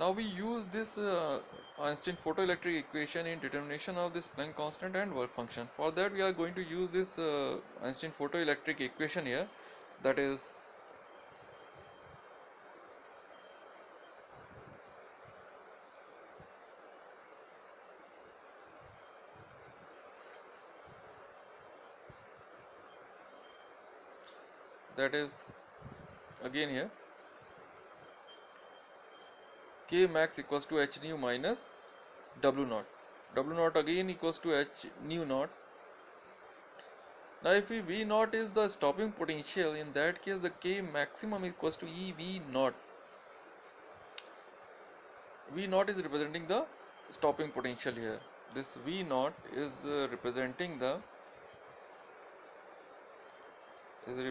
Now we use this Einstein photoelectric equation in determination of this Planck constant and work function. For that we are going to use this Einstein photoelectric equation here, that is again here K max equals to h nu minus W naught. W naught again equals to h nu naught. Now if V naught is the stopping potential, in that case the K maximum equals to E V naught. V naught is representing the stopping potential here. This V naught is representing the this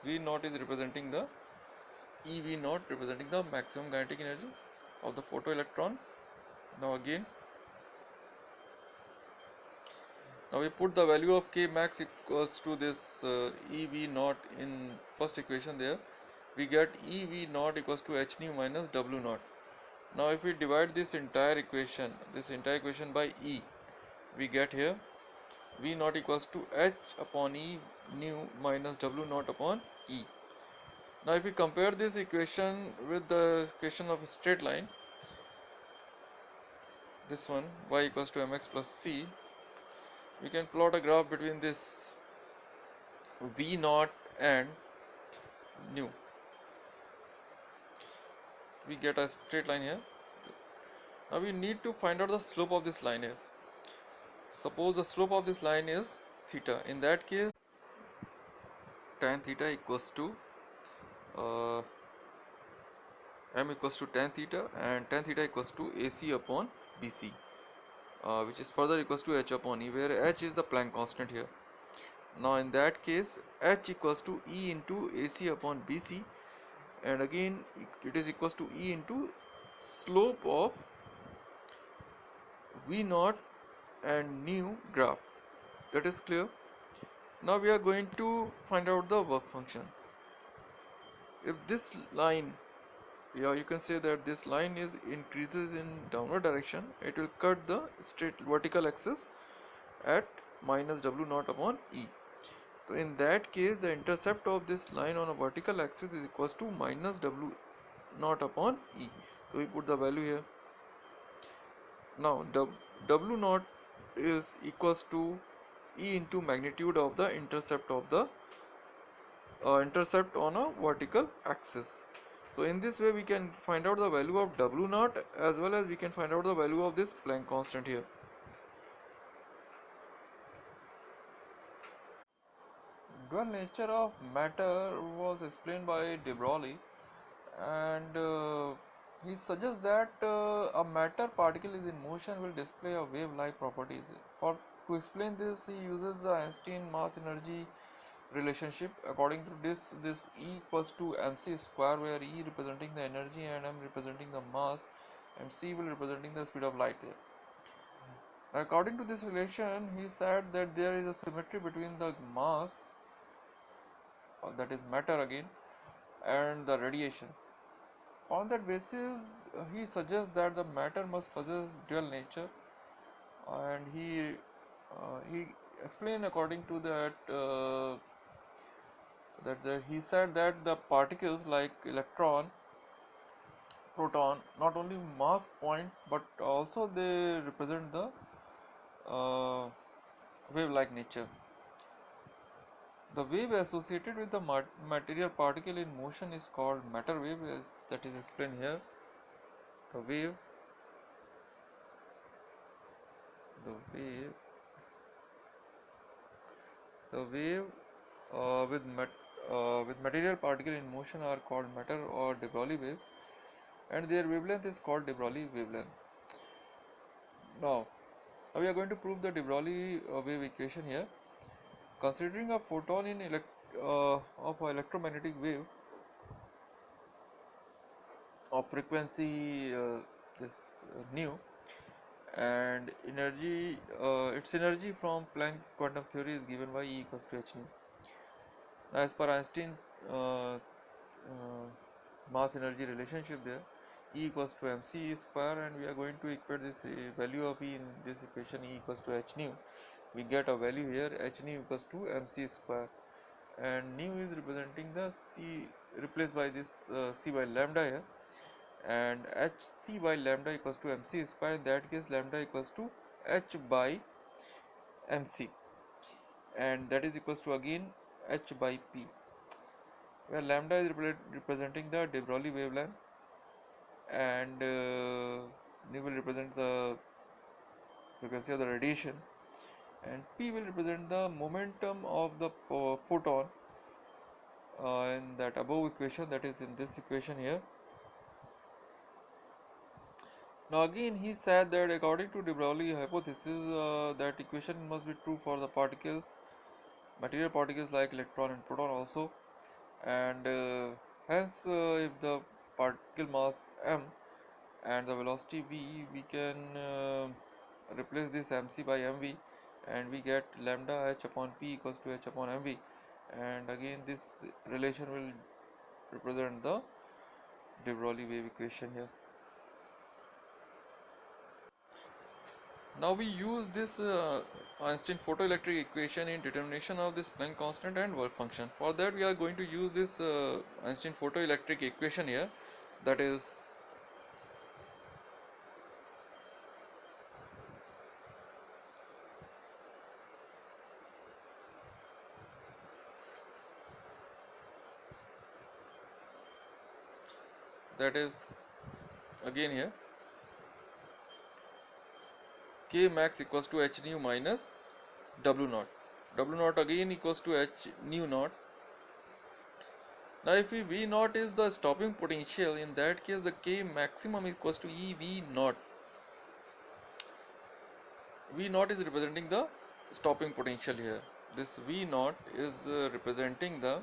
V naught is representing the EV naught, representing the maximum kinetic energy of the photoelectron. Now we put the value of K max equals to this EV naught in first equation there. We get EV naught equals to h nu minus W naught. Now if we divide this entire equation by E, we get here V naught equals to h upon E nu minus W naught upon E. Now if we compare this equation with the equation of a straight line, this one y equals to mx plus c, we can plot a graph between this V naught and nu. We get a straight line here. Now we need to find out the slope of this line here. Suppose the slope of this line is theta. In that case, tan theta equals to uh, m equals to tan theta, and tan theta equals to AC upon BC, which is further equals to h upon E, where h is the Planck constant here. Now in that case, h equals to E into AC upon BC, and again it is equals to E into slope of V naught and nu graph. That is clear. Now we are going to find out the work function. If this line, you can say that this line is increases in downward direction, it will cut the straight vertical axis at minus W naught upon E. So in that case, the intercept of this line on a vertical axis is equals to minus W naught upon E. So we put the value here. Now W naught is equals to E into magnitude of the intercept of the intercept on a vertical axis. So in this way we can find out the value of W naught, as well as we can find out the value of this Planck constant here. Dual nature of matter was explained by de Broglie, and he suggests that a matter particle is in motion will display a wave-like properties. To explain this, he uses the Einstein mass energy relationship. According to this E equals to mc square, where E representing the energy and m representing the mass, and c will representing the speed of light here. According to this relation, he said that there is a symmetry between the mass, that is matter again, and the radiation. On that basis, he suggests that the matter must possess dual nature, and he explained according to that he said that the particles like electron, proton, not only mass point but also they represent the uh, wave-like nature. The wave associated with the material particle in motion is called matter wave, as that is explained here. The wave, the wave, the wave with material particle in motion are called matter or de Broglie waves, and their wavelength is called de Broglie wavelength. Now we are going to prove the de Broglie wave equation here. Considering a photon in of an electromagnetic wave of frequency this nu, and energy, its energy from Planck quantum theory is given by E equals to h nu. As per Einstein uh, uh, mass energy relationship there. E equals to mc square, and we are going to equate this value of E in this equation. E equals to h nu. We get a value here, h nu equals to mc square, and nu is representing the c, replaced by this c by lambda here, and hc by lambda equals to mc square. In that case, lambda equals to h by mc, and that is equals to again h by p, where lambda is representing the de Broglie wavelength, and they will represent the frequency of the radiation, and p will represent the momentum of the photon in that above equation, that is in this equation here. Now again he said that according to de Broglie hypothesis, that equation must be true for the particles, material particles like electron and proton also, and hence if the particle mass m and the velocity v, we can replace this mc by mv, and we get lambda h upon p equals to h upon mv, and again this relation will represent the de Broglie wave equation here. Now we use this Einstein photoelectric equation in determination of this Planck constant and work function. For that we are going to use this Einstein photoelectric equation here, that is again here k max equals to h nu minus w naught. W naught again equals to h nu naught. Now if V naught is the stopping potential, in that case the K maximum equals to E V naught. V naught is representing the stopping potential here. This V naught is representing the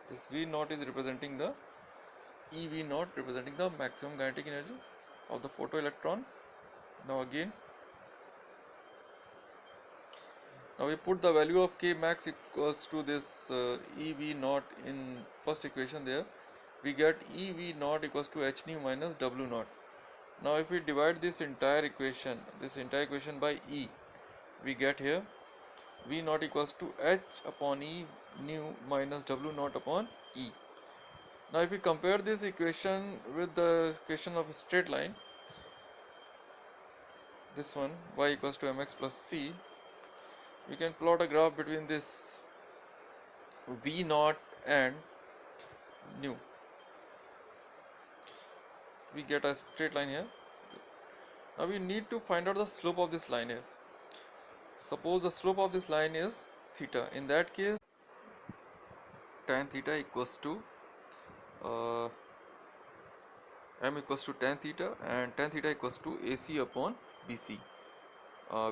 this V naught is representing the EV naught, representing the maximum kinetic energy of the photoelectron. Now we put the value of K max equals to this EV naught in first equation there. We get EV naught equals to h nu minus W naught. Now if we divide this entire equation by E, we get here V naught equals to h upon E nu minus W naught upon E. Now if we compare this equation with the equation of a straight line, this one y equals to mx plus c, we can plot a graph between this V naught and nu. We get a straight line here. Now we need to find out the slope of this line here. Suppose the slope of this line is theta. In that case, tan theta equals to m equals to tan theta, and tan theta equals to AC upon BC,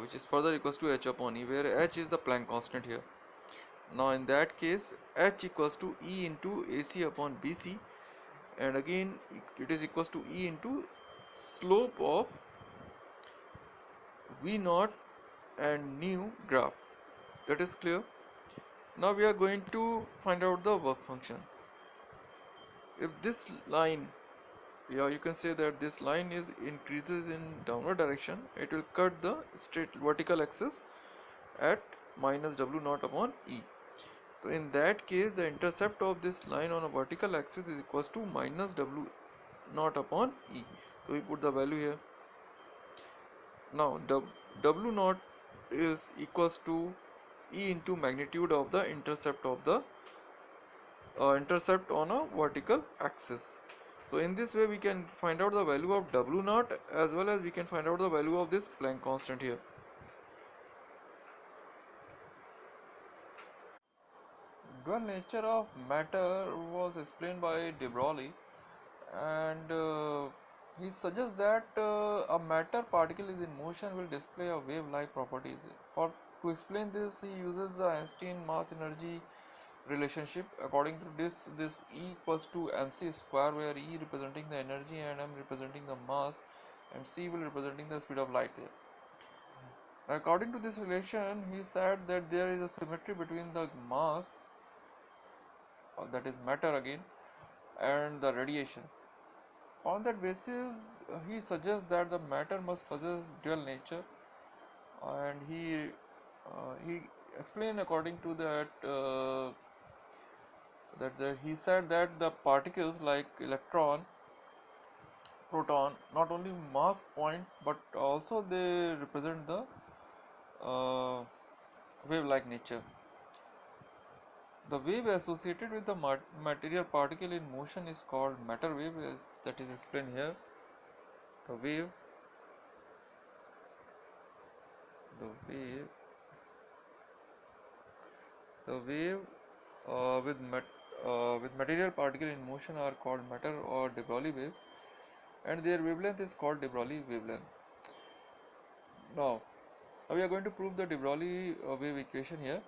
which is further equals to h upon E, where h is the Planck constant here. Now in that case, h equals to E into AC upon BC, and again it is equals to E into slope of V naught and nu graph. That is clear. Now we are going to find out the work function. If this line, you can say that this line is increases in downward direction, it will cut the straight vertical axis at minus W naught upon E. So in that case, the intercept of this line on a vertical axis is equals to minus W naught upon E. So we put the value here. Now W naught is equals to E into magnitude of the intercept of the intercept on a vertical axis. So in this way we can find out the value of W naught, as well as we can find out the value of this Planck constant here. Dual nature of matter was explained by de Broglie, and he suggests that a matter particle is in motion will display a wave-like properties. To explain this, he uses the Einstein mass energy relationship. According to this E equals to mc square, where E representing the energy and m representing the mass, and c will representing the speed of light there. According to this relation, he said that there is a symmetry between the mass, that is matter again, and the radiation. On that basis, he suggests that the matter must possess dual nature, and he explained according to that he said that the particles like electron, proton, not only mass point but also they represent the uh, wave-like nature. The wave associated with the material particle in motion is called matter wave, as that is explained here. The wave, the wave, the wave with material particle in motion are called matter or de Broglie waves, and their wavelength is called de Broglie wavelength. Now, we are going to prove the de Broglie wave equation here.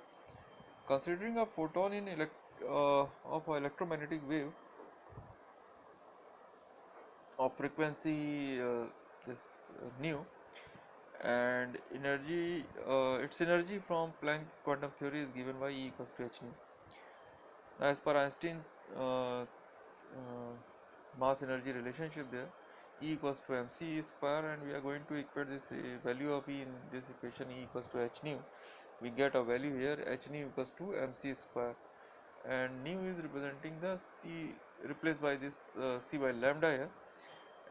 Considering a photon in of an electromagnetic wave of frequency this nu, and energy its energy from Planck quantum theory is given by E equals to h nu. Now, as per Einstein mass energy relationship there, E equals to mc square, and we are going to equate this value of E in this equation E equals to h nu. We get a value here h nu equals to mc square, and nu is representing the c replaced by this c by lambda here,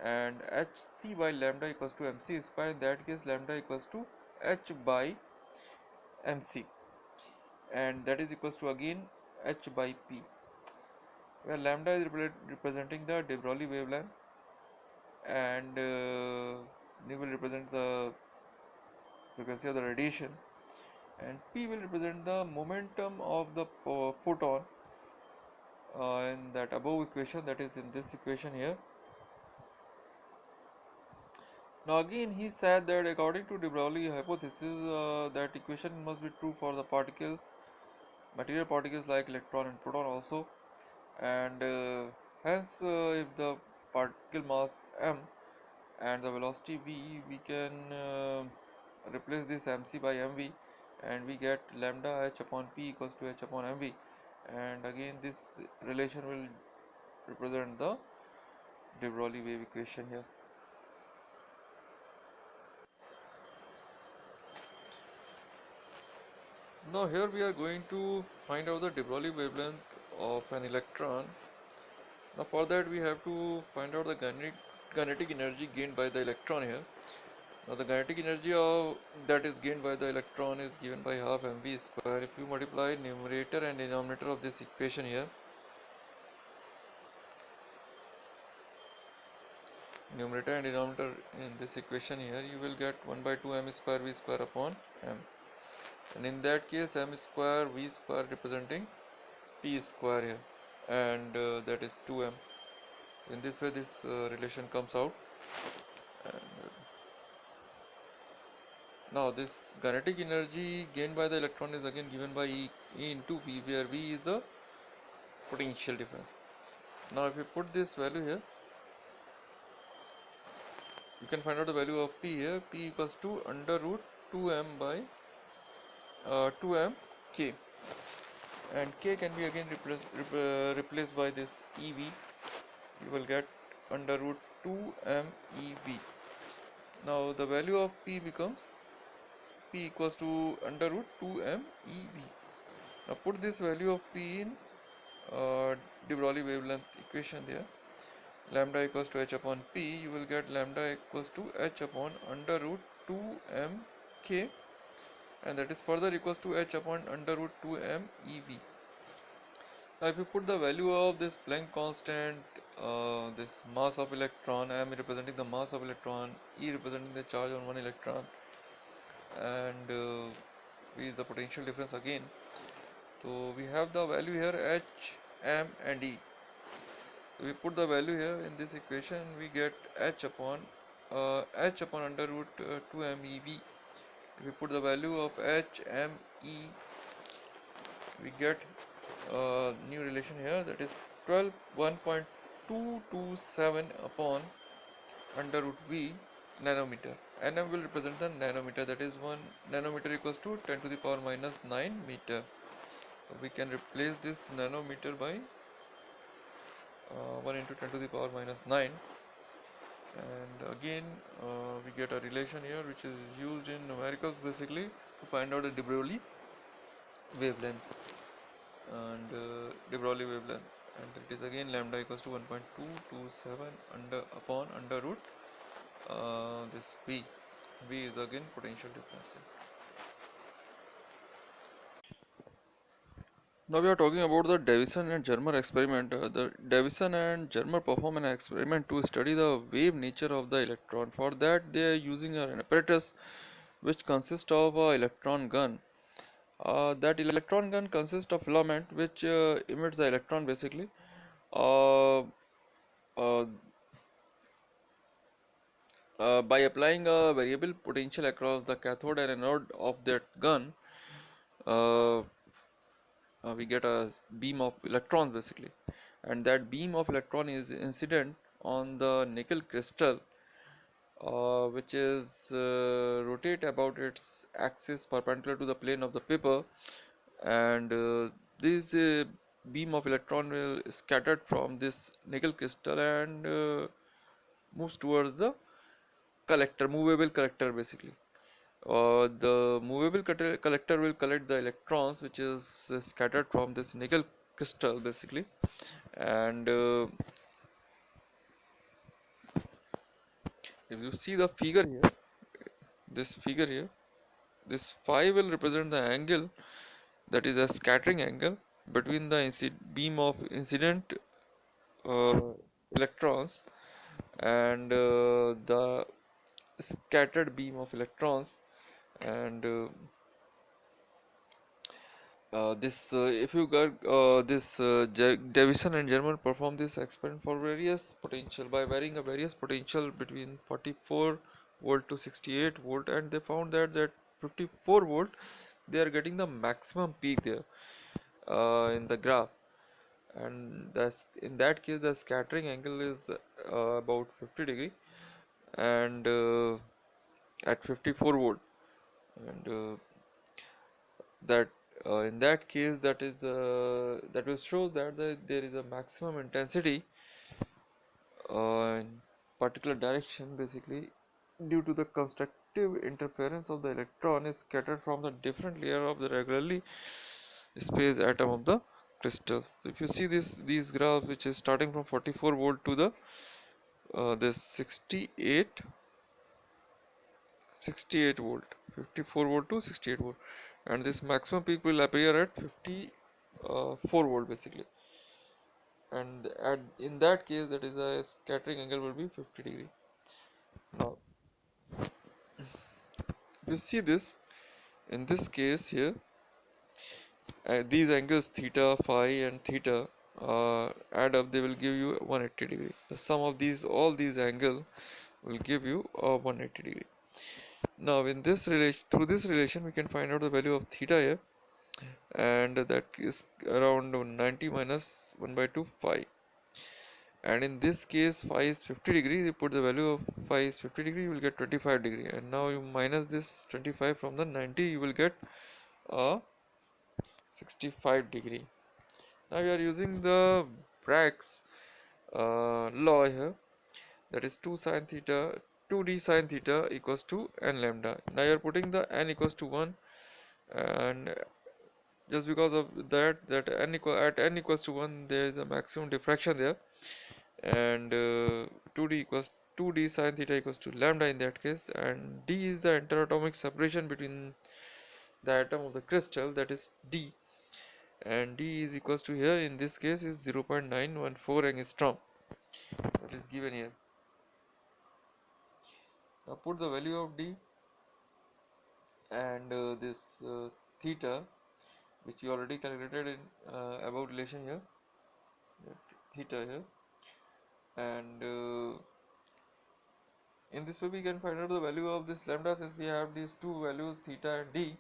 and hc by lambda equals to mc square. In that case, lambda equals to h by mc, and that is equals to again h by p, where lambda is representing the de Broglie wavelength, and they will represent the frequency of the radiation, and p will represent the momentum of the photon in that above equation, that is in this equation here. Now again he said that according to de Broglie hypothesis, that equation must be true for the particles, material particles like electron and proton also, and hence if the particle mass m and the velocity v, we can replace this mc by mv, and we get lambda h upon p equals to h upon mv, and again this relation will represent the de Broglie wave equation here. Now here we are going to find out the de Broglie wavelength of an electron. Now for that we have to find out the kinetic energy gained by the electron here. Now the kinetic energy that is gained by the electron is given by half mv square. If you multiply numerator and denominator of this equation here, numerator and denominator in this equation here, you will get 1 by 2 m square v square upon m, and in that case m square v square representing p square here, and that is 2m. In this way this relation comes out, and now this kinetic energy gained by the electron is again given by E into V, where V is the potential difference. Now if we put this value here, you can find out the value of P here. P equals to under root 2m by 2m k, and k can be again replaced by this EV. You will get under root 2m EV. Now the value of P becomes P equals to under root 2m EV. Now put this value of P in de Broglie wavelength equation there. Lambda equals to h upon p, you will get lambda equals to h upon under root 2m k, and that is further equals to h upon under root 2m ev. Now if you put the value of this Planck constant, this mass of electron, m representing the mass of electron, e representing the charge on one electron, and v is the potential difference again. So we have the value here h, m and e. So we put the value here in this equation, we get h upon under root 2m ev. If we put the value of h, m, e, we get new relation here, that is 1.227 upon under root v nanometer. nm will represent the nanometer, that is 1 nanometer equals to 10 to the power minus 9 meter. So we can replace this nanometer by 1 into 10 to the power minus 9, and again we get a relation here which is used in numericals basically to find out the de Broglie wavelength, and de Broglie wavelength, and it is again lambda equals to 1.227 upon under root this v is again potential difference here. Now we are talking about the Davison and Germer experiment. The Davison and Germer perform an experiment to study the wave nature of the electron. For that they are using an apparatus which consists of an electron gun. That electron gun consists of filament which emits the electron basically. Uh, uh, by applying a variable potential across the cathode and anode of that gun, uh, we get a beam of electrons basically, and that beam of electron is incident on the nickel crystal, which is rotate about its axis perpendicular to the plane of the paper, and this beam of electron will scattered from this nickel crystal and moves towards the collector, movable collector basically. The movable collector will collect the electrons which is scattered from this nickel crystal basically, and if you see the figure here, this figure here, this phi will represent the angle, that is a scattering angle between the beam of incident uh, electrons and the scattered beam of electrons, and this if you got this Davison and German perform this experiment for various potential by varying a various potential between 44 volt to 68 volt, and they found that 54 volt they are getting the maximum peak there in the graph, and that's in that case the scattering angle is about 50 degree, and at 54 volt, and that in that case that will show that there is a maximum intensity in particular direction basically due to the constructive interference of the electron is scattered from the different layer of the regularly spaced atom of the crystal. So if you see these graphs which is starting from 44 volt to the this 68 volt, 54 volt to 68 volt, and this maximum peak will appear at 54 volt basically, and at in that case that is a scattering angle will be 50 degree. Now if you see this in this case here, these angles theta, phi and theta add up, they will give you 180 degree. The sum of these all these angle will give you 180 degree. Now in this relation, through this relation we can find out the value of theta here, and that is around 90 minus 1 by 2 phi, and in this case phi is 50 degree, you put the value of phi is 50 degree, you will get 25 degree, and now you minus this 25 from the 90, you will get a 65 degree. Now we are using the Bragg's law here, that is 2 sine theta 2d sine theta equals to n lambda. Now you are putting the n equals to 1, and just because of that n equals to 1 there is a maximum diffraction there, and 2d sine theta equals to lambda in that case, and d is the interatomic separation between the atom of the crystal, that is d, and d is equals to here in this case is 0.914 angstrom, that is given here. Now put the value of d and this theta which we already calculated in above relation here, theta here, and in this way we can find out the value of this lambda, since we have these two values theta and d,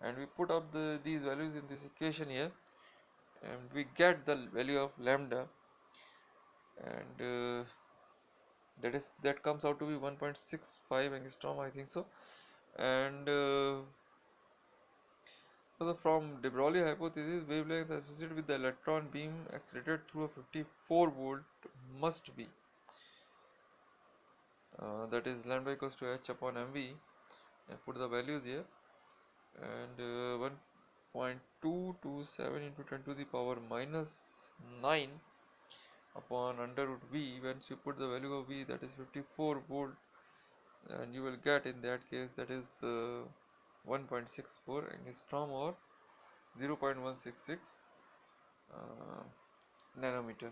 and we put up these values in this equation here, and we get the value of lambda, and that comes out to be 1.65 angstrom, I think so. And so from de Broglie hypothesis, wavelength associated with the electron beam accelerated through a 54 volt must be that is lambda equals to h upon mv. And put the values here, and 1.227 into 10 to the power minus 9 upon under root v. Once you put the value of v, that is 54 volt, and you will get in that case that is 1.64 angstrom or 0.166 nanometer.